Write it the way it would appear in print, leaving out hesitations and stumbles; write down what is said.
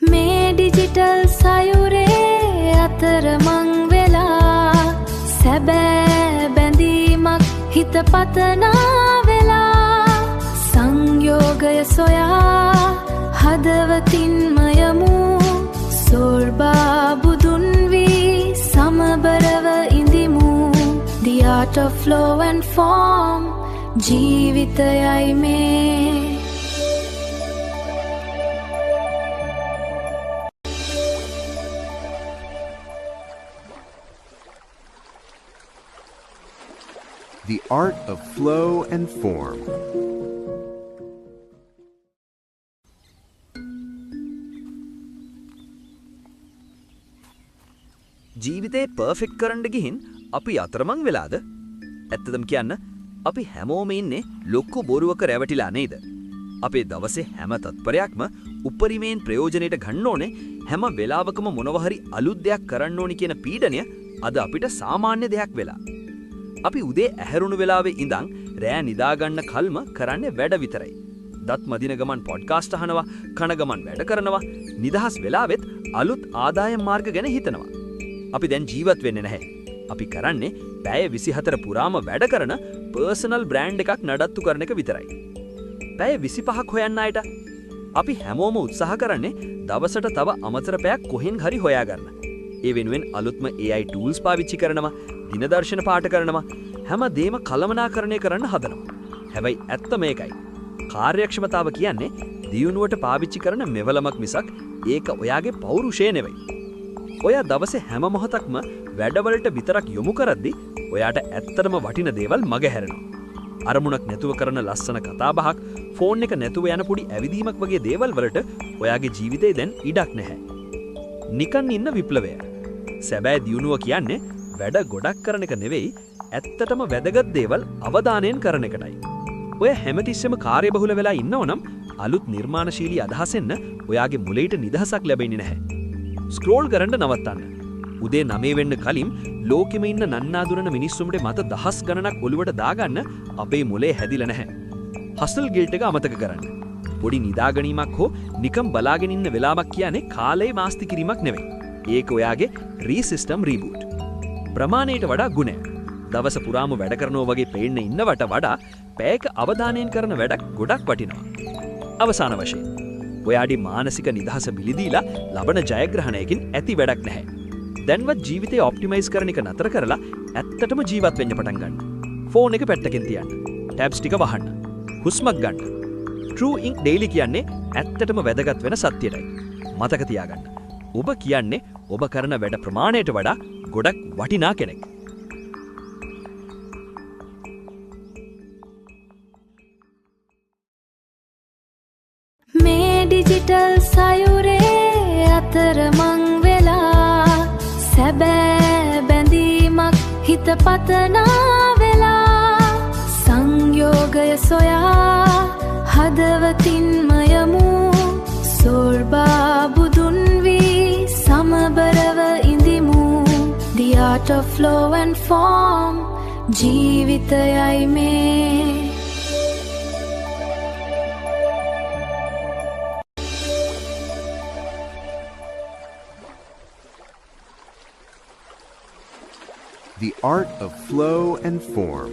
මේ ඩිජිටල් සයුරේ අතරමං වෙලා සැබෑ බැඳීමක් හිත පතනා වෙලා සංයෝගය සොයා හදවතින්ම යමු සෝර්බා බුදුන් වී සමබරව ඉඳිමු The art of flow and form ජීවිතයයි මේ The art of flow and form. ජීවිතේ පර්ෆෙක්ට් කරන්න ගිහින් අපි අතරමං වෙලාද? ඇත්තටම කියන්න අපි හැමෝම ඉන්නේ ලොකු බොරුවක රැවටිලා නේද? අපේ දවසේ හැම තත්පරයක්ම උපරිමයෙන් ප්‍රයෝජනෙට ගන්න ඕනේ හැම වෙලාවකම මොනවා හරි අලුත් දෙයක් කරන්න ඕනි කියන පීඩනය අද අපිට සාමාන්‍ය දෙයක් වෙලා. අපි උදේ ඇහැරුණු වෙලාවේ ඉඳන් රෑ නිදාගන්න කල්ම කරන්නේ වැඩ විතරයි. දත් මදින ගමන් පොඩ්කාස්ට් අහනවා, කන ගමන් වැඩ කරනවා, නිදහස් වෙලාවෙත් අලුත් ආදායම් මාර්ග ගැන හිතනවා. අපි දැන් ජීවත් වෙන්නේ නැහැ. අපි කරන්නේ පැය 24 පුරාම වැඩ කරන පර්සනල් බ්‍රෑන්ඩ් එකක් නඩත්තු කරන එක විතරයි. පැය 25ක් හොයන්න අයට අපි හැමෝම උත්සාහ කරන්නේ දවසට තව අමතර පැයක් කොහෙන් හරි හොයාගන්න. ඒ වෙනුවෙන් අලුත්ම AI tools පාවිච්චි කරනවා, දිනදර්ශන පාට කරනවා, හැම දෙම කළමනාකරණය කරන්න හදනවා. හැබැයි ඇත්ත මේකයි. කාර්යක්ෂමතාව කියන්නේ දියුණුවට පාවිච්චි කරන මෙවලමක් මිසක් ඒක ඔයාගේ පෞරුෂය නෙවෙයි. ඔයා දවසේ හැම මොහොතක්ම වැඩවලට විතරක් යොමු කරද්දි ඔයාට ඇත්තටම වටින දේවල් මගහැරෙනවා. අරමුණක් නැතුව කරන ලස්සන කතාබහක්, ෆෝන් එක නැතුව යන පොඩි ඇවිදීමක් වගේ දේවල් වලට ඔයාගේ ජීවිතේ දැන් ඉඩක් නැහැ. නිකන් ඉන්න විප්ලවය. සැබෑ දියුණුව කියන්නේ වැඩ ගොඩක් කරන එක නෙවෙයි, ඇත්තටම වැදගත් දේවල් අවධානයෙන් කරන එකටයි. ඔය හැමතිස්සෙම කාර්යබහුල වෙලා ඉන්නවනම් අලුත් නිර්මාණශීලී අදහසෙන්න ඔයාගේ මුලයට නිදහසක් ලැබෙන්නේ නැහැ. ස්ක්‍රෝල් කරන්න නවත්තන්න. උදේ 9 වෙන්න කලින් ලෝකෙම ඉන්න නන්නාඳුනන මිනිස්සුන්ට මත දහස් ගණනක් ඔලුවට දාගන්න අපේ මොලේ හැදිලා නැහැ. හසල් ගිල්ට් එක අමතක කරන්න. පොඩි නිදාගැනීමක් හෝ නිකම් බලාගෙන ඉන්න වෙලාවක් කියන්නේ කාලේ වාස්ති කිරීමක් නෙවෙයි. ඒක ඔයාගේ රීසිස්ටම් රීබූට්. ප්‍රමාණයට වඩා ගුණය. දවස පුරාම වැඩ කරනවා වගේ පේන්න ඉන්නවට වඩා පැයක අවධානයෙන් කරන වැඩක් ගොඩක් වටිනවා. අවසාන වශයෙන් ඔයාගේ මානසික නිදහස බිලිදීලා ලබන ජයග්‍රහණයකින් ඇති වැඩක් නැහැ. දැන්වත් ජීවිතය ඔප්ටිමයිස් කරන එක නතර කරලා ඇත්තටම ජීවත් වෙන්න පටන් ගන්න. ෆෝන් එක පැත්තකින් තියන්න. ටැබ්ස් ටික වහන්න. හුස්මක් ගන්න. True Ink Daily කියන්නේ ඇත්තටම වැදගත් වෙන සත්‍යයයි. මතක තියාගන්න. ඔබ කියන්නේ ඔබ කරන වැඩ ප්‍රමාණයට වඩා ගොඩක් වටිනා කෙනෙක්. මේ ඩිජිටල් සයුරේ අතරමං වෙලා සැබෑ බැඳීමක් හිත පතනා වෙලා සංයෝගය සොයා හදවතින්ම යමු සෝර්බා බුදුන් වී සමබරව ඉඳිමු The art of flow and form ජීවිතයයි මේ The art of flow and form.